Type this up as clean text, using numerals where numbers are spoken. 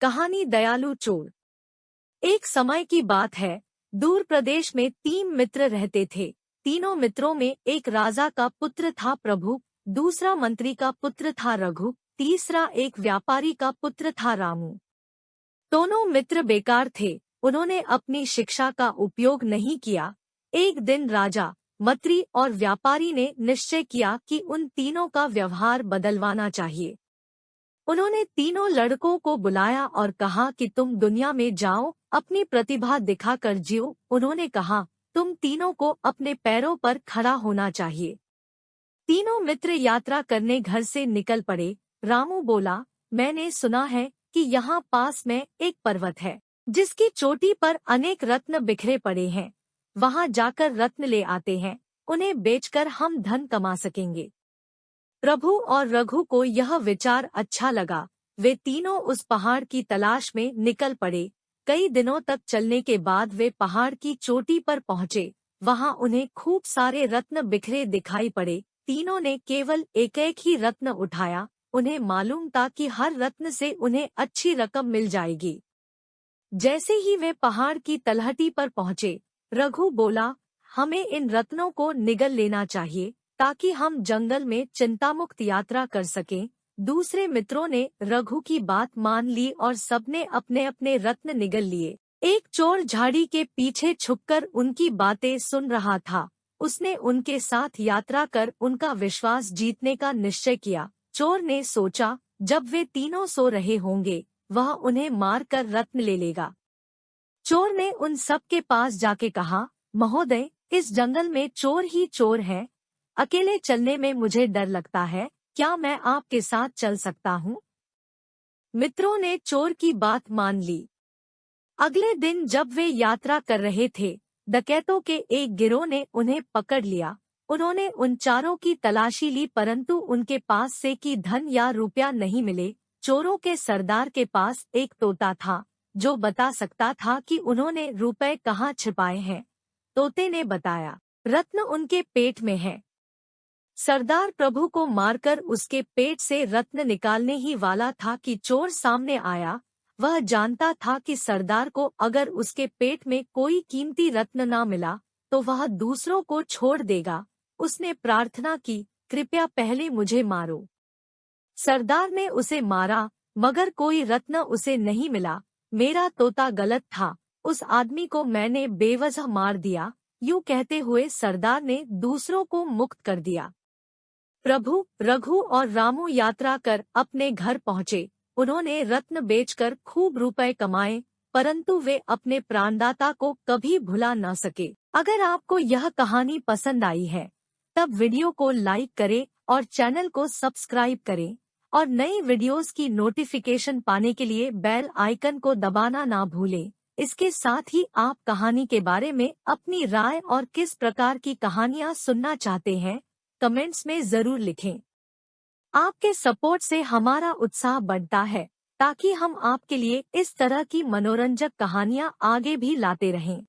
कहानी दयालु चोर। एक समय की बात है, दूर प्रदेश में 3 मित्र रहते थे। तीनों मित्रों में एक राजा का पुत्र था प्रभु, दूसरा मंत्री का पुत्र था रघु, तीसरा एक व्यापारी का पुत्र था रामू। दोनों मित्र बेकार थे, उन्होंने अपनी शिक्षा का उपयोग नहीं किया। एक दिन राजा, मंत्री और व्यापारी ने निश्चय किया कि उन तीनों का व्यवहार बदलवाना चाहिए। उन्होंने तीनों लड़कों को बुलाया और कहा कि तुम दुनिया में जाओ, अपनी प्रतिभा दिखाकर जियो। उन्होंने कहा, तुम तीनों को अपने पैरों पर खड़ा होना चाहिए। तीनों मित्र यात्रा करने घर से निकल पड़े। रामू बोला, मैंने सुना है कि यहाँ पास में एक पर्वत है, जिसकी चोटी पर अनेक रत्न बिखरे पड़े हैं। वहाँ जाकर रत्न ले आते हैं, उन्हें बेचकर हम धन कमा सकेंगे। प्रभु और रघु को यह विचार अच्छा लगा। वे तीनों उस पहाड़ की तलाश में निकल पड़े। कई दिनों तक चलने के बाद वे पहाड़ की चोटी पर पहुँचे। वहां उन्हें खूब सारे रत्न बिखरे दिखाई पड़े। तीनों ने केवल एक एक ही रत्न उठाया। उन्हें मालूम था कि हर रत्न से उन्हें अच्छी रकम मिल जाएगी। जैसे ही वे पहाड़ की तलहटी पर पहुँचे, रघु बोला, हमें इन रत्नों को निगल लेना चाहिए ताकि हम जंगल में चिंतामुक्त यात्रा कर सकें। दूसरे मित्रों ने रघु की बात मान ली और सबने अपने अपने रत्न निगल लिए। एक चोर झाड़ी के पीछे छुपकर उनकी बातें सुन रहा था। उसने उनके साथ यात्रा कर उनका विश्वास जीतने का निश्चय किया। चोर ने सोचा, जब वे तीनों सो रहे होंगे, वह उन्हें मारकर रत्न ले लेगा। चोर ने उन सब के पास जाके कहा, महोदय, इस जंगल में चोर ही चोर है। अकेले चलने में मुझे डर लगता है, क्या मैं आपके साथ चल सकता हूँ? मित्रों ने चोर की बात मान ली। अगले दिन जब वे यात्रा कर रहे थे, डकैतों के एक गिरोह ने उन्हें पकड़ लिया। उन्होंने उन चारों की तलाशी ली, परंतु उनके पास से की धन या रुपया नहीं मिले। चोरों के सरदार के पास एक तोता था, जो बता सकता था कि उन्होंने रुपए कहाँ छिपाए हैं। तोते ने बताया, रत्न उनके पेट में है। सरदार प्रभु को मारकर उसके पेट से रत्न निकालने ही वाला था कि चोर सामने आया। वह जानता था कि सरदार को अगर उसके पेट में कोई कीमती रत्न ना मिला तो वह दूसरों को छोड़ देगा। उसने प्रार्थना की, कृपया पहले मुझे मारो। सरदार ने उसे मारा, मगर कोई रत्न उसे नहीं मिला। मेरा तोता गलत था, उस आदमी को मैंने बेवजह मार दिया। यूं कहते हुए सरदार ने दूसरों को मुक्त कर दिया। प्रभु, रघु और रामू यात्रा कर अपने घर पहुँचे। उन्होंने रत्न बेचकर खूब रुपए कमाए, परंतु वे अपने प्राणदाता को कभी भुला न सके। अगर आपको यह कहानी पसंद आई है, तब वीडियो को लाइक करें और चैनल को सब्सक्राइब करें और नई वीडियोस की नोटिफिकेशन पाने के लिए बेल आइकन को दबाना ना भूलें। इसके साथ ही आप कहानी के बारे में अपनी राय और किस प्रकार की कहानियाँ सुनना चाहते हैं, कमेंट्स में जरूर लिखें। आपके सपोर्ट से हमारा उत्साह बढ़ता है, ताकि हम आपके लिए इस तरह की मनोरंजक कहानियाँ आगे भी लाते रहें।